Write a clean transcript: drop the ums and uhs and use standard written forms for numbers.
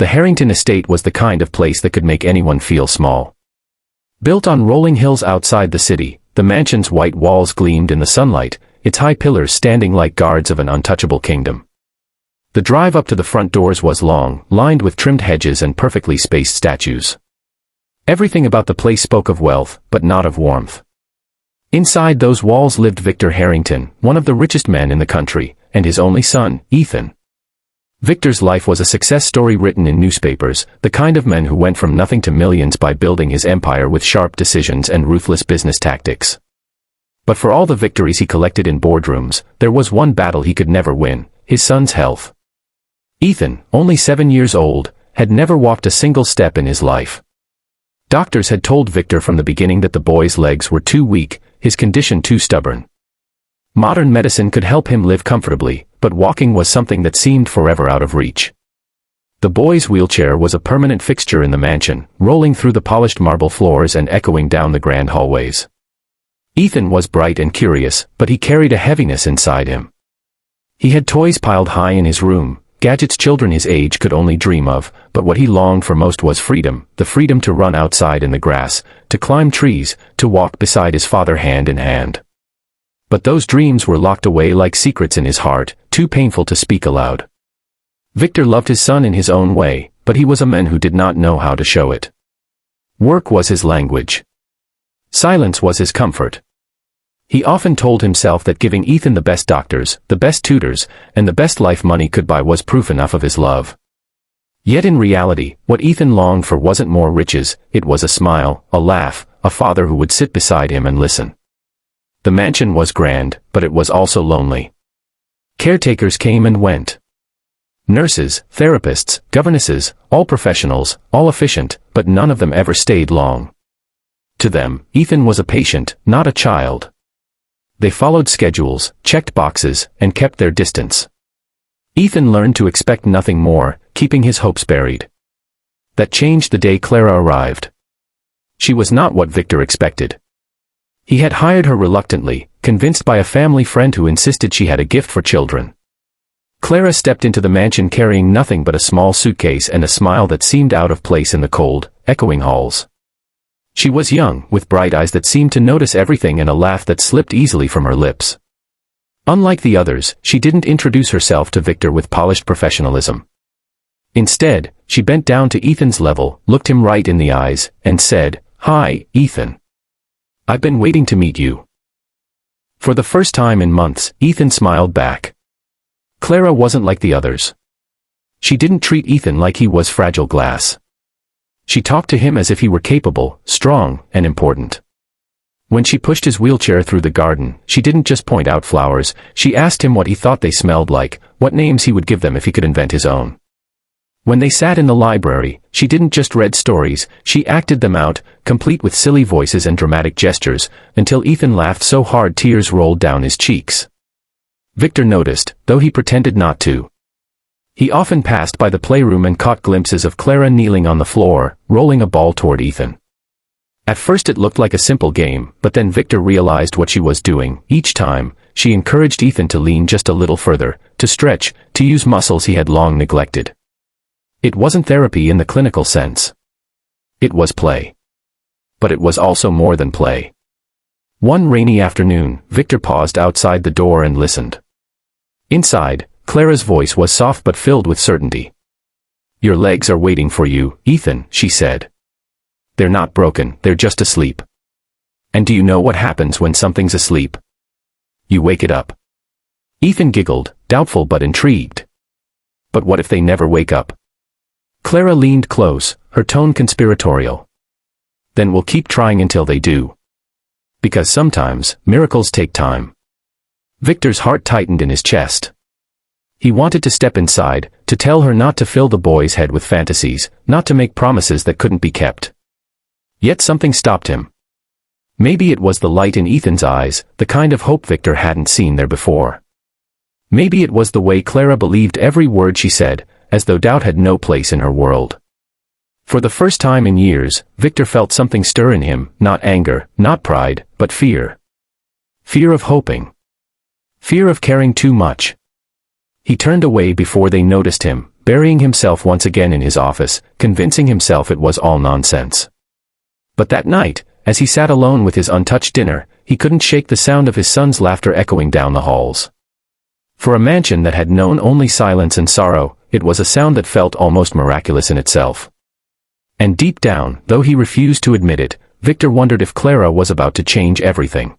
The Harrington estate was the kind of place that could make anyone feel small. Built on rolling hills outside the city, the mansion's white walls gleamed in the sunlight, its high pillars standing like guards of an untouchable kingdom. The drive up to the front doors was long, lined with trimmed hedges and perfectly spaced statues. Everything about the place spoke of wealth, but not of warmth. Inside those walls lived Victor Harrington, one of the richest men in the country, and his only son, Ethan. Victor's life was a success story written in newspapers, the kind of man who went from nothing to millions by building his empire with sharp decisions and ruthless business tactics. But for all the victories he collected in boardrooms, there was one battle he could never win: his son's health. Ethan, only 7 years old, had never walked a single step in his life. Doctors had told Victor from the beginning that the boy's legs were too weak, his condition too stubborn. Modern medicine could help him live comfortably, but walking was something that seemed forever out of reach. The boy's wheelchair was a permanent fixture in the mansion, rolling through the polished marble floors and echoing down the grand hallways. Ethan was bright and curious, but he carried a heaviness inside him. He had toys piled high in his room, gadgets children his age could only dream of, but what he longed for most was freedom, the freedom to run outside in the grass, to climb trees, to walk beside his father hand in hand. But those dreams were locked away like secrets in his heart, too painful to speak aloud. Victor loved his son in his own way, but he was a man who did not know how to show it. Work was his language. Silence was his comfort. He often told himself that giving Ethan the best doctors, the best tutors, and the best life money could buy was proof enough of his love. Yet in reality, what Ethan longed for wasn't more riches, it was a smile, a laugh, a father who would sit beside him and listen. The mansion was grand, but it was also lonely. Caretakers came and went. Nurses, therapists, governesses, all professionals, all efficient, but none of them ever stayed long. To them, Ethan was a patient, not a child. They followed schedules, checked boxes, and kept their distance. Ethan learned to expect nothing more, keeping his hopes buried. That changed the day Clara arrived. She was not what Victor expected. He had hired her reluctantly, convinced by a family friend who insisted she had a gift for children. Clara stepped into the mansion carrying nothing but a small suitcase and a smile that seemed out of place in the cold, echoing halls. She was young, with bright eyes that seemed to notice everything and a laugh that slipped easily from her lips. Unlike the others, she didn't introduce herself to Victor with polished professionalism. Instead, she bent down to Ethan's level, looked him right in the eyes, and said, "Hi, Ethan. I've been waiting to meet you." For the first time in months, Ethan smiled back. Clara wasn't like the others. She didn't treat Ethan like he was fragile glass. She talked to him as if he were capable, strong, and important. When she pushed his wheelchair through the garden, she didn't just point out flowers, she asked him what he thought they smelled like, what names he would give them if he could invent his own. When they sat in the library, she didn't just read stories, she acted them out, complete with silly voices and dramatic gestures, until Ethan laughed so hard tears rolled down his cheeks. Victor noticed, though he pretended not to. He often passed by the playroom and caught glimpses of Clara kneeling on the floor, rolling a ball toward Ethan. At first it looked like a simple game, but then Victor realized what she was doing. Each time, she encouraged Ethan to lean just a little further, to stretch, to use muscles he had long neglected. It wasn't therapy in the clinical sense. It was play. But it was also more than play. One rainy afternoon, Victor paused outside the door and listened. Inside, Clara's voice was soft but filled with certainty. "Your legs are waiting for you, Ethan," she said. "They're not broken, they're just asleep. And do you know what happens when something's asleep? You wake it up." Ethan giggled, doubtful but intrigued. "But what if they never wake up?" Clara leaned close, her tone conspiratorial. "Then we'll keep trying until they do. Because sometimes, miracles take time." Victor's heart tightened in his chest. He wanted to step inside, to tell her not to fill the boy's head with fantasies, not to make promises that couldn't be kept. Yet something stopped him. Maybe it was the light in Ethan's eyes, the kind of hope Victor hadn't seen there before. Maybe it was the way Clara believed every word she said, as though doubt had no place in her world. For the first time in years, Victor felt something stir in him, not anger, not pride, but fear. Fear of hoping. Fear of caring too much. He turned away before they noticed him, burying himself once again in his office, convincing himself it was all nonsense. But that night, as he sat alone with his untouched dinner, he couldn't shake the sound of his son's laughter echoing down the halls. For a mansion that had known only silence and sorrow, it was a sound that felt almost miraculous in itself. And deep down, though he refused to admit it, Victor wondered if Clara was about to change everything.